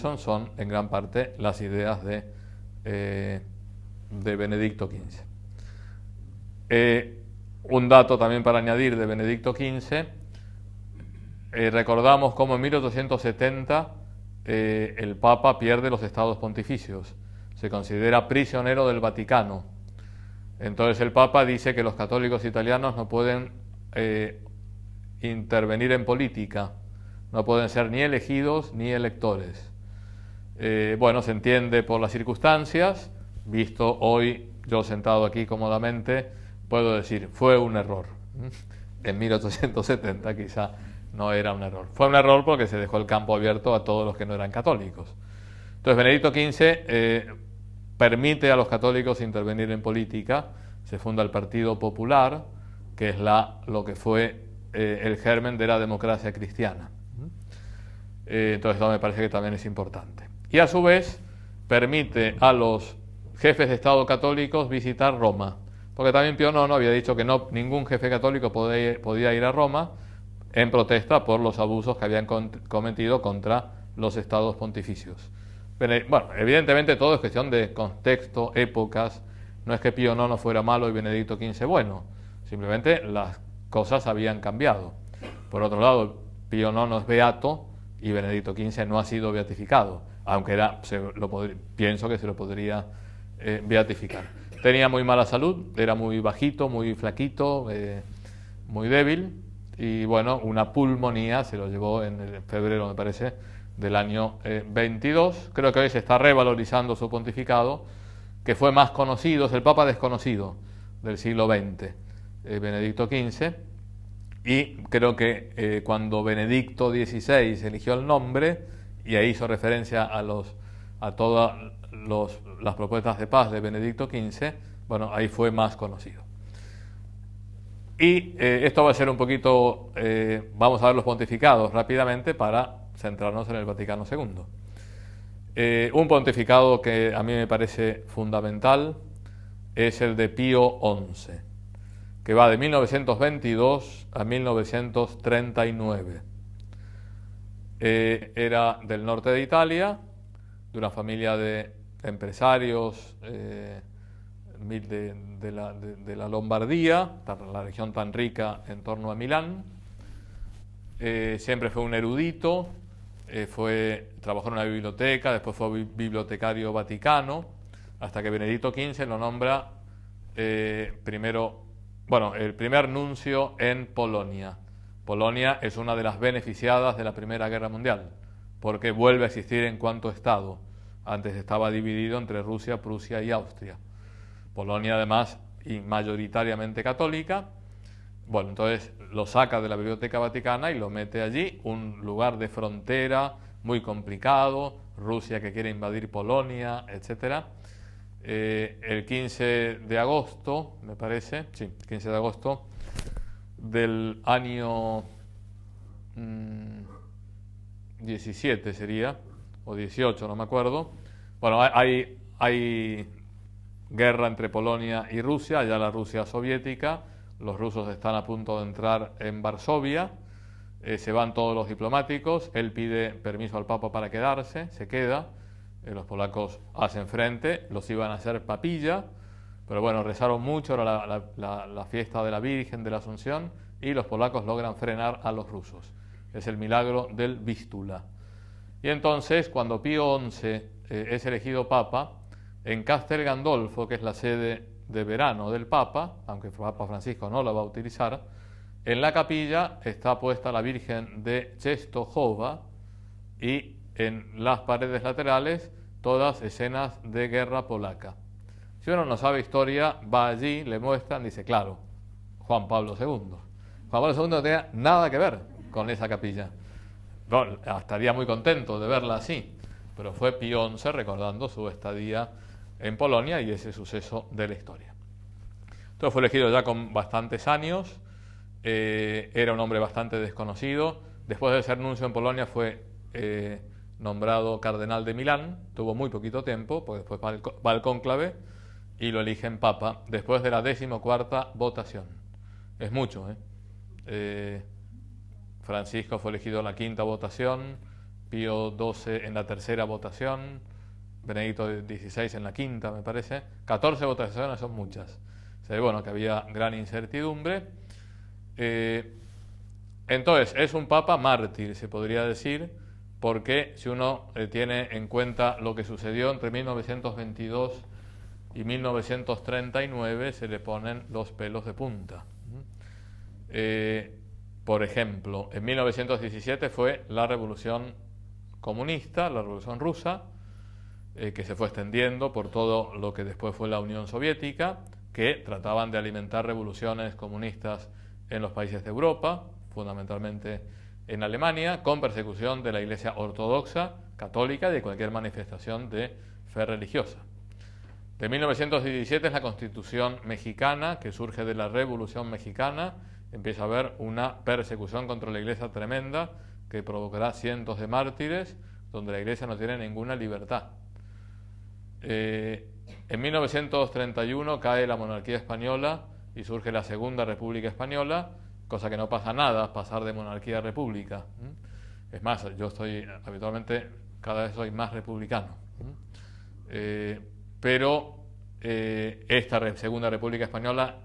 son en gran parte las ideas de Benedicto XV. Un dato también para añadir de Benedicto XV, recordamos cómo en 1870 el Papa pierde los estados pontificios, se considera prisionero del Vaticano. Entonces el Papa dice que los católicos italianos no pueden intervenir en política, no pueden ser ni elegidos ni electores. Bueno, se entiende por las circunstancias, visto hoy yo sentado aquí cómodamente, puedo decir, fue un error. En 1870 quizá no era un error. Fue un error porque se dejó el campo abierto a todos los que no eran católicos. Entonces Benedicto XV permite a los católicos intervenir en política, se funda el Partido Popular, que es lo que fue el germen de la democracia cristiana. Entonces esto me parece que también es importante. Y a su vez permite a los jefes de Estado católicos visitar Roma, porque también Pío IX había dicho que ningún jefe católico podía ir a Roma en protesta por los abusos que habían cometido contra los estados pontificios. Pero, bueno, evidentemente todo es cuestión de contexto, épocas, no es que Pío IX fuera malo y Benedicto XV bueno, simplemente las cosas habían cambiado. Por otro lado, Pío IX es beato y Benedicto XV no ha sido beatificado, aunque pienso que se lo podría beatificar. Tenía muy mala salud, era muy bajito, muy flaquito, muy débil, y bueno, una pulmonía se lo llevó en febrero, me parece, del año 22. Creo que hoy se está revalorizando su pontificado, que fue más conocido, es el Papa desconocido del siglo XX, Benedicto XV, y creo que cuando Benedicto XVI eligió el nombre, y ahí hizo referencia a todas las propuestas de paz de Benedicto XV, bueno, ahí fue más conocido. Y esto va a ser un poquito, vamos a ver los pontificados rápidamente para centrarnos en el Vaticano II. Un pontificado que a mí me parece fundamental es el de Pío XI, que va de 1922 a 1939. Era del norte de Italia, de una familia de empresarios de la Lombardía, la región tan rica en torno a Milán. Siempre fue un erudito, trabajó en una biblioteca, después fue bibliotecario vaticano, hasta que Benedicto XV lo nombra el primer nuncio en Polonia. Polonia es una de las beneficiadas de la Primera Guerra Mundial, porque vuelve a existir en cuanto Estado. Antes estaba dividido entre Rusia, Prusia y Austria. Polonia, además, y mayoritariamente católica. Bueno, entonces lo saca de la Biblioteca Vaticana y lo mete allí, un lugar de frontera muy complicado, Rusia que quiere invadir Polonia, etc. El 15 de agosto, me parece, sí, 15 de agosto del año 17 sería, o 18, no me acuerdo. Bueno, hay guerra entre Polonia y Rusia, ya la Rusia soviética, los rusos están a punto de entrar en Varsovia, se van todos los diplomáticos, él pide permiso al Papa para quedarse, se queda, los polacos hacen frente, los iban a hacer papilla, pero bueno, rezaron mucho, era la fiesta de la Virgen de la Asunción, y los polacos logran frenar a los rusos. Es el milagro del Vístula. Y entonces, cuando Pío XI es elegido Papa, en Castel Gandolfo, que es la sede de verano del Papa, aunque el Papa Francisco no la va a utilizar, en la capilla está puesta la Virgen de Czestochowa y en las paredes laterales todas escenas de guerra polaca. Si uno no sabe historia, va allí, le muestran, dice, claro, Juan Pablo II. Juan Pablo II no tenía nada que ver con esa capilla. Bueno, estaría muy contento de verla así, pero fue Pío XI recordando su estadía en Polonia y ese suceso de la historia. Entonces fue elegido ya con bastantes años, era un hombre bastante desconocido. Después de ser nuncio en Polonia fue nombrado cardenal de Milán, tuvo muy poquito tiempo, porque después va al cónclave y lo eligen papa después de la 14ª votación. Es mucho, Francisco fue elegido en la 5ª votación, Pío XII en la tercera votación, Benedicto XVI en la quinta, me parece. 14 votaciones son muchas. Se ve, bueno, que había gran incertidumbre. Entonces, es un papa mártir, se podría decir, porque si uno tiene en cuenta lo que sucedió entre 1922 y 1939, se le ponen los pelos de punta. Por ejemplo, en 1917 fue la revolución comunista, la revolución rusa, que se fue extendiendo por todo lo que después fue la Unión Soviética, que trataban de alimentar revoluciones comunistas en los países de Europa, fundamentalmente en Alemania, con persecución de la Iglesia ortodoxa, católica y de cualquier manifestación de fe religiosa. De 1917 es la Constitución mexicana, que surge de la Revolución Mexicana. Empieza a haber una persecución contra la Iglesia tremenda, que provocará cientos de mártires, donde la Iglesia no tiene ninguna libertad. En 1931 cae la monarquía española y surge la Segunda República Española, cosa que no pasa nada, pasar de monarquía a república. Es más, yo estoy habitualmente, cada vez soy más republicano. Pero esta Segunda República Española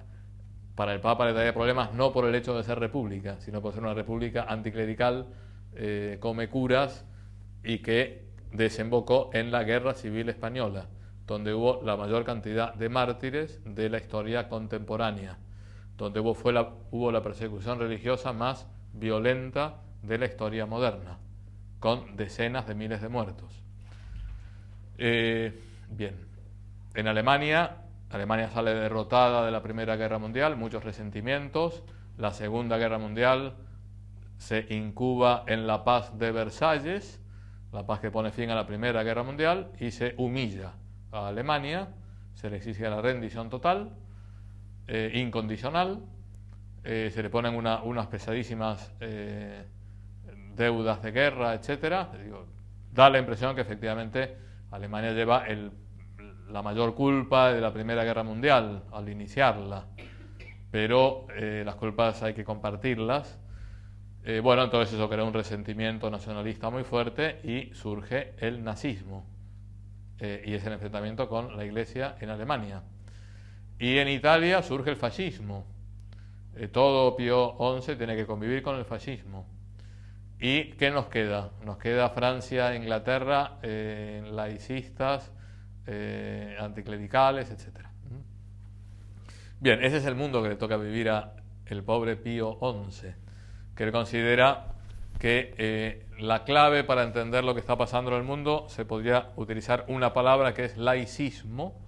para el Papa le traía problemas no por el hecho de ser república, sino por ser una república anticlerical, come curas, y que desembocó en la Guerra Civil Española, donde hubo la mayor cantidad de mártires de la historia contemporánea, donde hubo la persecución religiosa más violenta de la historia moderna, con decenas de miles de muertos. Bien, en Alemania sale derrotada de la Primera Guerra Mundial, muchos resentimientos. La Segunda Guerra Mundial se incuba en la paz de Versalles, la paz que pone fin a la Primera Guerra Mundial, y se humilla a Alemania, se le exige la rendición total, incondicional, se le ponen unas pesadísimas deudas de guerra, etc. Da la impresión que efectivamente Alemania lleva la mayor culpa de la Primera Guerra Mundial al iniciarla, pero las culpas hay que compartirlas. Bueno, entonces eso crea un resentimiento nacionalista muy fuerte y surge el nazismo, y es el enfrentamiento con la Iglesia en Alemania. Y en Italia surge el fascismo. Todo Pío XI tiene que convivir con el fascismo. ¿Y qué nos queda? Nos queda Francia e Inglaterra, laicistas, anticlericales, etc. Bien, ese es el mundo que le toca vivir a el pobre Pío XI, que él considera que la clave para entender lo que está pasando en el mundo se podría utilizar una palabra que es laicismo,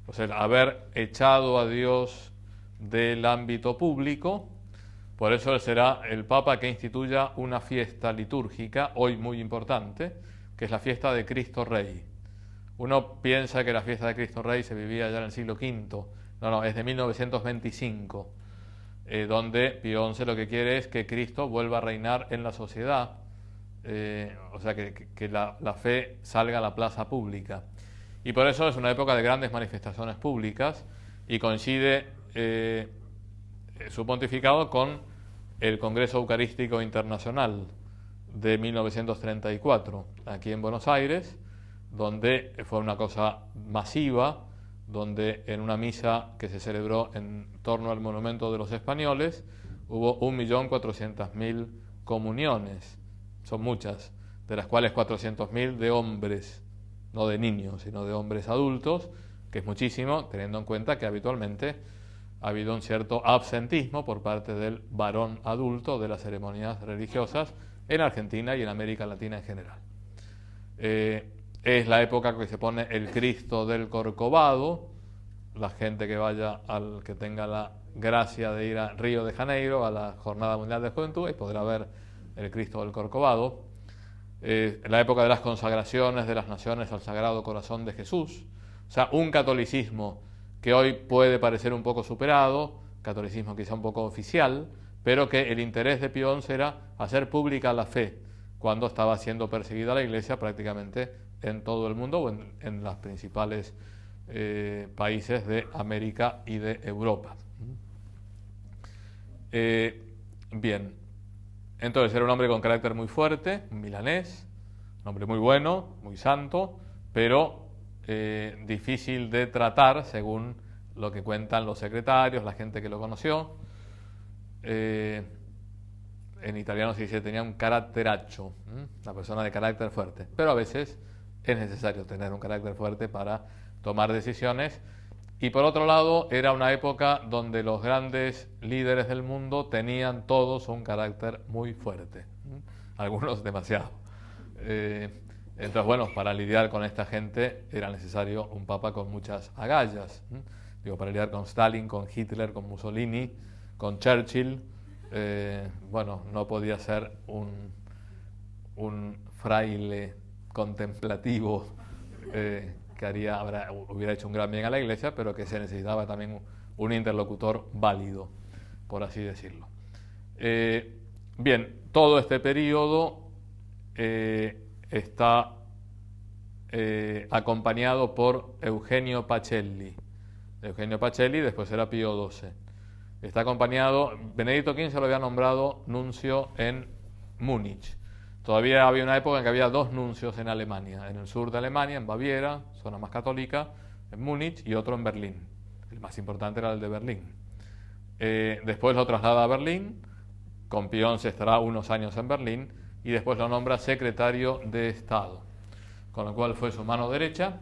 o sea, haber echado a Dios del ámbito público. Por eso él será el Papa que instituya una fiesta litúrgica, hoy muy importante, que es la fiesta de Cristo Rey. Uno piensa que la fiesta de Cristo Rey se vivía ya en el siglo V. No, es de 1925, donde Pío XI lo que quiere es que Cristo vuelva a reinar en la sociedad, o sea, que la fe salga a la plaza pública. Y por eso es una época de grandes manifestaciones públicas, y coincide su pontificado con el Congreso Eucarístico Internacional de 1934, aquí en Buenos Aires, donde fue una cosa masiva, donde en una misa que se celebró en torno al Monumento de los Españoles hubo 1.400.000 comuniones, son muchas, de las cuales 400.000 de hombres, no de niños, sino de hombres adultos, que es muchísimo, teniendo en cuenta que habitualmente ha habido un cierto absentismo por parte del varón adulto de las ceremonias religiosas en Argentina y en América Latina en general. Es la época que se pone el Cristo del Corcovado. La gente que vaya, que tenga la gracia de ir a Río de Janeiro a la Jornada Mundial de Juventud, y podrá ver el Cristo del Corcovado. La época de las consagraciones de las naciones al Sagrado Corazón de Jesús. O sea, un catolicismo que hoy puede parecer un poco superado, catolicismo quizá un poco oficial, pero que el interés de Pío XI era hacer pública la fe, cuando estaba siendo perseguida la Iglesia prácticamente en todo el mundo, o en los principales países de América y de Europa. Bien, entonces era un hombre con carácter muy fuerte, un milanés, Un hombre muy bueno, muy santo, pero difícil de tratar según lo que cuentan los secretarios, la gente que lo conoció. En italiano se dice tenía un caratteraccio, una persona de carácter fuerte, pero a veces es necesario tener un carácter fuerte para tomar decisiones. Y por otro lado, era una época donde los grandes líderes del mundo tenían todos un carácter muy fuerte, algunos demasiado. Entonces, bueno, para lidiar con esta gente era necesario un papa con muchas agallas. Digo, para lidiar con Stalin, con Hitler, con Mussolini, con Churchill, bueno, no podía ser un fraile contemplativo que hubiera hecho un gran bien a la Iglesia, pero que se necesitaba también un interlocutor válido, por así decirlo. Bien, todo este periodo está acompañado por Eugenio Pacelli. Eugenio Pacelli después era Pío XII. Está acompañado, Benedicto XV lo había nombrado nuncio en Múnich. Todavía había una época en que había dos nuncios en Alemania, en el sur de Alemania, en Baviera, zona más católica, en Múnich, y otro en Berlín. El más importante era el de Berlín. Después lo traslada a Berlín, con Pío XI estará unos años en Berlín, y después lo nombra secretario de Estado, con lo cual fue su mano derecha.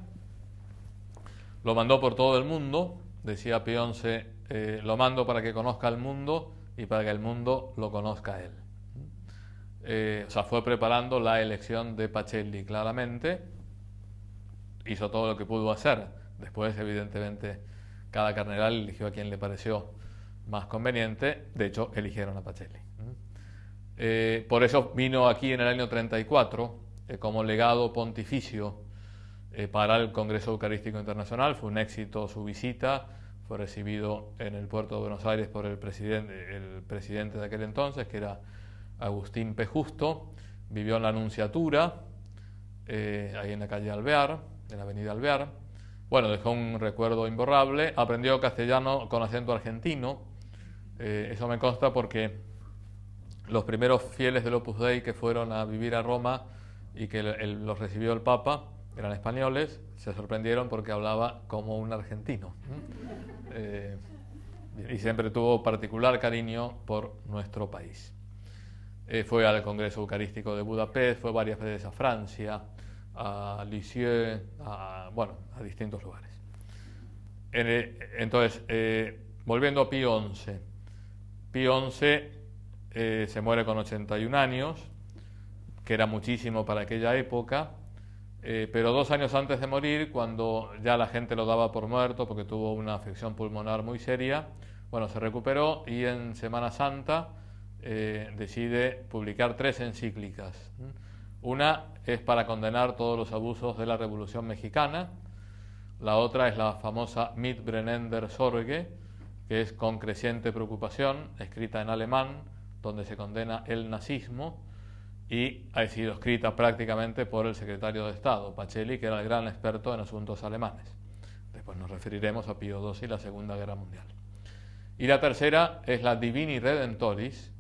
Lo mandó por todo el mundo, decía Pío XI, lo mando para que conozca el mundo y para que el mundo lo conozca a él. O sea, fue preparando la elección de Pacelli claramente, hizo todo lo que pudo hacer. Después, evidentemente, cada cardenal eligió a quien le pareció más conveniente. De hecho, eligieron a Pacelli. Por eso vino aquí en el año 34 como legado pontificio para el Congreso Eucarístico Internacional. Fue un éxito su visita, fue recibido en el puerto de Buenos Aires por el presidente de aquel entonces, que era Agustín P. Justo. Vivió en la Nunciatura, ahí en la calle Alvear, en la avenida Alvear. Bueno, dejó un recuerdo imborrable. Aprendió castellano con acento argentino. Eso me consta porque los primeros fieles del Opus Dei que fueron a vivir a Roma y que los recibió el Papa, eran españoles, se sorprendieron porque hablaba como un argentino. Y siempre tuvo particular cariño por nuestro país. Fue al Congreso Eucarístico de Budapest, fue varias veces a Francia, a Lisieux, a distintos lugares. Entonces, volviendo a Pío XI. Pío XI se muere con 81 años, que era muchísimo para aquella época, pero 2 años antes de morir, cuando ya la gente lo daba por muerto porque tuvo una afección pulmonar muy seria, bueno, se recuperó y en Semana Santa decide publicar 3 encíclicas. Una es para condenar todos los abusos de la Revolución Mexicana, la otra es la famosa Mit brennender Sorge, que es con creciente preocupación, escrita en alemán, donde se condena el nazismo, y ha sido escrita prácticamente por el secretario de Estado, Pacelli, que era el gran experto en asuntos alemanes. Después nos referiremos a Pío XII y la Segunda Guerra Mundial. Y la tercera es la Divini Redentoris,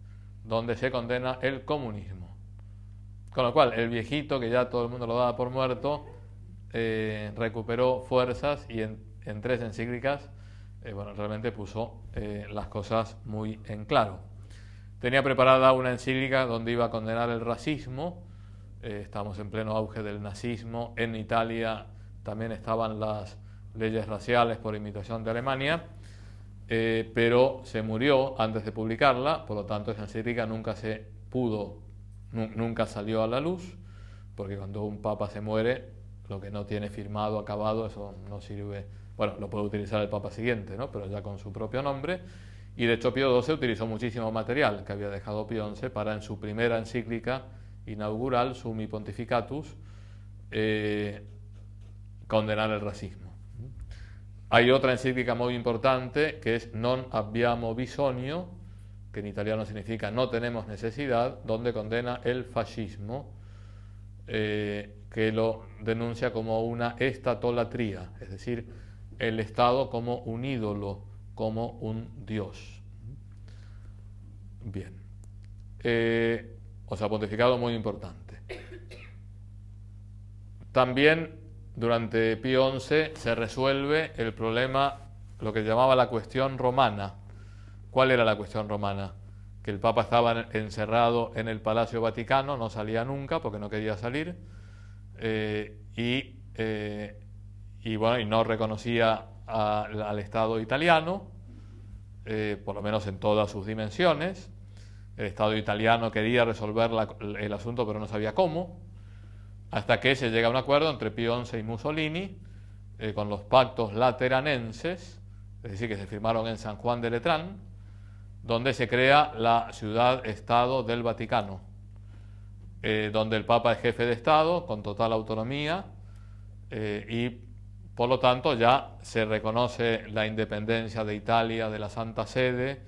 donde se condena el comunismo. Con lo cual, el viejito, que ya todo el mundo lo daba por muerto, recuperó fuerzas y en 3 encíclicas realmente puso las cosas muy en claro. Tenía preparada una encíclica donde iba a condenar el racismo. Estamos en pleno auge del nazismo. En Italia también estaban las leyes raciales por imitación de Alemania, pero se murió antes de publicarla, por lo tanto esa encíclica nunca salió a la luz, porque cuando un papa se muere, lo que no tiene firmado, acabado, eso no sirve. Bueno, lo puede utilizar el papa siguiente, ¿no? Pero ya con su propio nombre. Y de hecho Pío XII utilizó muchísimo material que había dejado Pío XI para en su primera encíclica inaugural, Summi Pontificatus, condenar el racismo. Hay otra encíclica muy importante que es Non abbiamo bisogno, que en italiano significa no tenemos necesidad, donde condena el fascismo, que lo denuncia como una estatolatría, es decir, el Estado como un ídolo, como un dios. Bien. O sea, pontificado muy importante. También durante Pío XI se resuelve el problema, lo que llamaba la cuestión romana. ¿Cuál era la cuestión romana? Que el Papa estaba encerrado en el Palacio Vaticano, no salía nunca porque no quería salir, y no reconocía al Estado italiano, por lo menos en todas sus dimensiones. El Estado italiano quería resolver el asunto, pero no sabía cómo, hasta que se llega a un acuerdo entre Pío XI y Mussolini, con los pactos lateranenses, es decir, que se firmaron en San Juan de Letrán, donde se crea la ciudad-estado del Vaticano, donde el Papa es jefe de Estado con total autonomía, y por lo tanto ya se reconoce la independencia de Italia de la Santa Sede,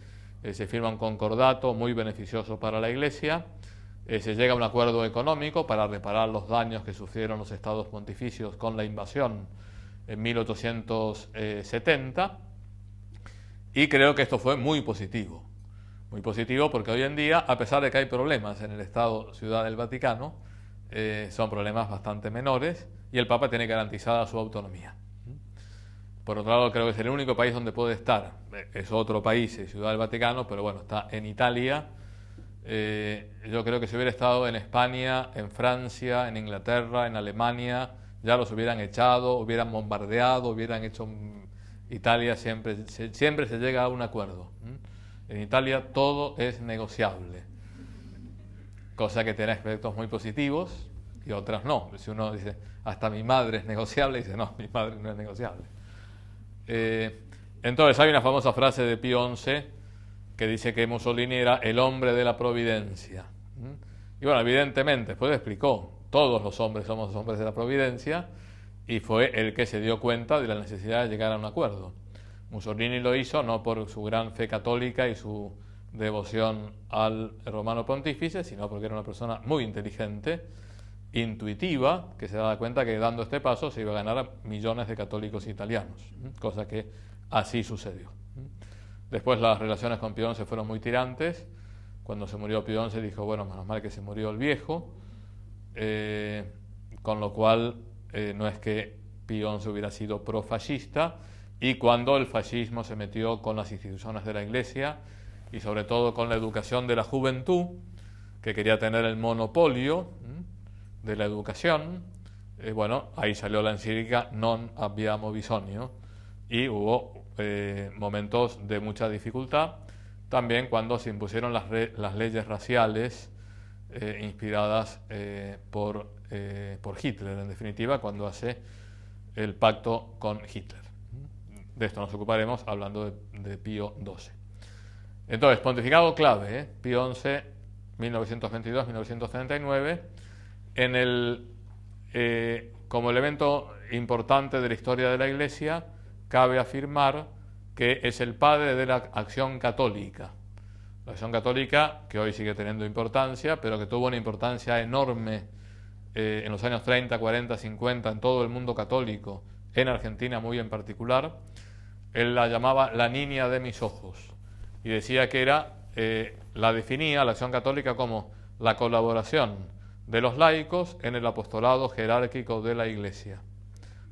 se firma un concordato muy beneficioso para la Iglesia, se llega a un acuerdo económico para reparar los daños que sufrieron los estados pontificios con la invasión en 1870, y creo que esto fue muy positivo porque hoy en día, a pesar de que hay problemas en el Estado Ciudad del Vaticano, son problemas bastante menores y el Papa tiene garantizada su autonomía. Por otro lado, creo que es el único país donde puede estar, es otro país, es Ciudad del Vaticano, pero bueno, está en Italia. Yo creo que si hubiera estado en España, en Francia, en Inglaterra, en Alemania, ya los hubieran echado, hubieran bombardeado, hubieran hecho... Italia siempre se llega a un acuerdo. En Italia todo es negociable, cosa que tiene aspectos muy positivos y otras no. Si uno dice, hasta mi madre es negociable, dice, no, mi madre no es negociable. Entonces hay una famosa frase de Pío XI que dice que Mussolini era el hombre de la providencia. Y bueno, evidentemente, después explicó, todos los hombres somos hombres de la providencia, y fue el que se dio cuenta de la necesidad de llegar a un acuerdo. Mussolini lo hizo no por su gran fe católica y su devoción al romano pontífice, sino porque era una persona muy inteligente, intuitiva, que se daba cuenta que dando este paso se iba a ganar a millones de católicos italianos, cosa que así sucedió. Después las relaciones con Pío XI fueron muy tirantes. Cuando se murió Pío XI dijo, bueno, menos mal que se murió el viejo, con lo cual no es que Pío XI hubiera sido profascista, y cuando el fascismo se metió con las instituciones de la Iglesia y sobre todo con la educación de la juventud, que quería tener el monopolio de la educación, bueno, ahí salió la encíclica Non abbiamo bisogno, y hubo momentos de mucha dificultad, también cuando se impusieron las leyes raciales inspiradas por Hitler, en definitiva, cuando hace el pacto con Hitler. De esto nos ocuparemos hablando de Pío XII. Entonces, pontificado clave, Pío XI, 1922-1939, como elemento importante de la historia de la Iglesia, cabe afirmar que es el padre de la acción católica. La acción católica, que hoy sigue teniendo importancia, pero que tuvo una importancia enorme en los años 30, 40, 50 en todo el mundo católico, en Argentina muy en particular. Él la llamaba la niña de mis ojos y decía que la definía, la acción católica, como la colaboración de los laicos en el apostolado jerárquico de la Iglesia.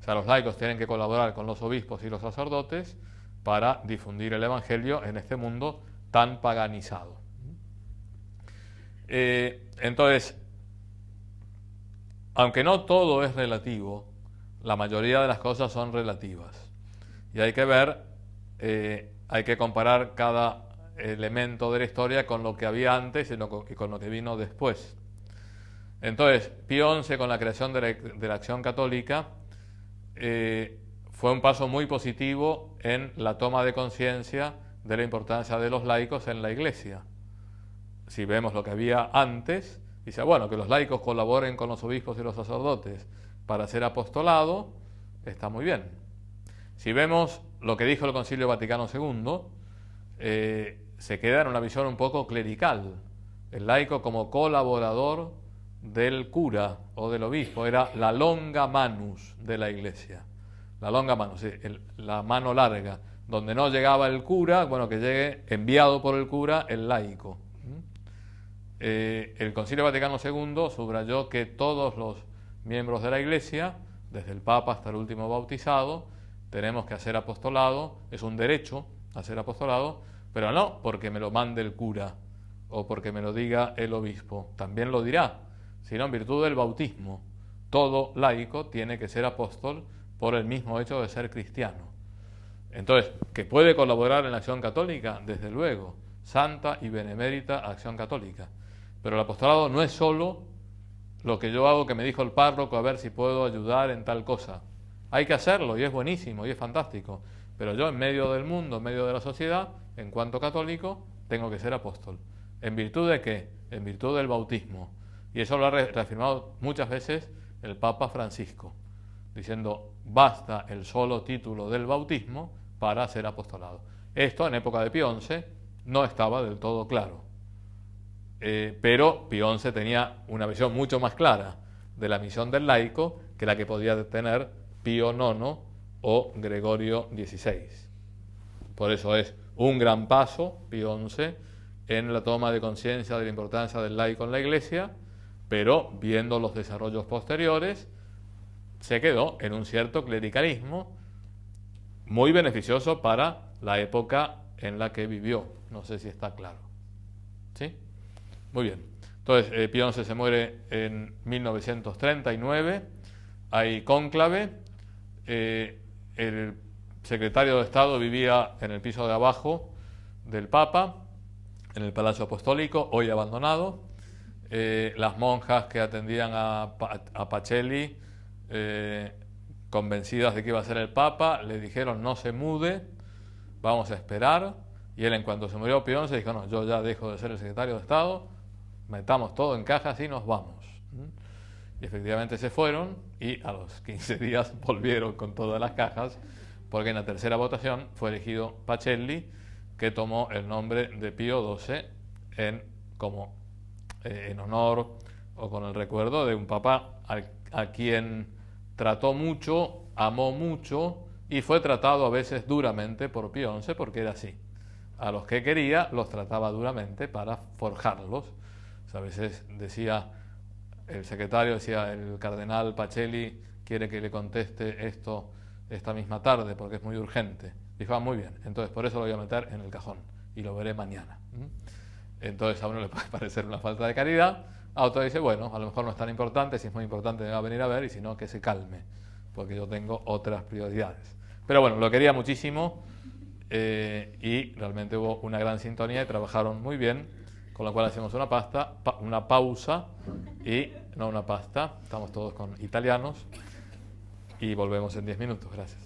O sea, los laicos tienen que colaborar con los obispos y los sacerdotes para difundir el Evangelio en este mundo tan paganizado. Entonces, aunque no todo es relativo, la mayoría de las cosas son relativas. Y hay que ver, hay que comparar cada elemento de la historia con lo que había antes y con lo que vino después. Entonces, Pío XI, con la creación de la acción católica, fue un paso muy positivo en la toma de conciencia de la importancia de los laicos en la Iglesia. Si vemos lo que había antes, dice, bueno, que los laicos colaboren con los obispos y los sacerdotes para hacer apostolado, está muy bien. Si vemos lo que dijo el Concilio Vaticano II, se queda en una visión un poco clerical. El laico como colaborador del cura o del obispo era la longa manus de la Iglesia. La longa manus, la mano larga, donde no llegaba el cura, bueno, que llegue enviado por el cura el laico. El Concilio Vaticano II subrayó que todos los miembros de la Iglesia, desde el Papa hasta el último bautizado, tenemos que hacer apostolado, es un derecho hacer apostolado, pero no porque me lo mande el cura o porque me lo diga el obispo, también lo dirá, sino en virtud del bautismo. Todo laico tiene que ser apóstol por el mismo hecho de ser cristiano. Entonces, ¿que puede colaborar en la acción católica? Desde luego, santa y benemérita acción católica. Pero el apostolado no es solo lo que yo hago, que me dijo el párroco, a ver si puedo ayudar en tal cosa. Hay que hacerlo y es buenísimo y es fantástico. Pero yo en medio del mundo, en medio de la sociedad, en cuanto católico, tengo que ser apóstol. ¿En virtud de qué? En virtud del bautismo. Y eso lo ha reafirmado muchas veces el Papa Francisco, diciendo, basta el solo título del bautismo para ser apostolado. Esto en época de Pío XI no estaba del todo claro. Pero Pío XI tenía una visión mucho más clara de la misión del laico que la que podía tener Pío IX o Gregorio XVI. Por eso es un gran paso, Pío XI, en la toma de conciencia de la importancia del laico en la Iglesia, pero viendo los desarrollos posteriores, se quedó en un cierto clericalismo muy beneficioso para la época en la que vivió. No sé si está claro. ¿Sí? Muy bien. Entonces, Pío XI se muere en 1939, hay cónclave, el secretario de Estado vivía en el piso de abajo del Papa, en el Palacio Apostólico, hoy abandonado. Las monjas que atendían a Pacelli, convencidas de que iba a ser el Papa, le dijeron no se mude, vamos a esperar. Y él, en cuanto se murió Pío XI, dijo no, yo ya dejo de ser el secretario de Estado, metamos todo en cajas y nos vamos. Y efectivamente se fueron y a los 15 días volvieron con todas las cajas, porque en la tercera votación fue elegido Pacelli, que tomó el nombre de Pío XII en honor o con el recuerdo de un papa a quien trató mucho, amó mucho y fue tratado a veces duramente por Pío XI, porque era así. A los que quería los trataba duramente para forjarlos. O sea, a veces decía, el secretario decía, el cardenal Pacelli quiere que le conteste esto esta misma tarde porque es muy urgente. Dijo, muy bien, entonces por eso lo voy a meter en el cajón y lo veré mañana. Entonces a uno le puede parecer una falta de caridad, a otro dice, bueno, a lo mejor no es tan importante, si es muy importante me va a venir a ver, y si no, que se calme, porque yo tengo otras prioridades. Pero bueno, lo quería muchísimo y realmente hubo una gran sintonía y trabajaron muy bien, con lo cual hacemos una pausa y no una pasta, estamos todos con italianos y volvemos en 10 minutos. Gracias.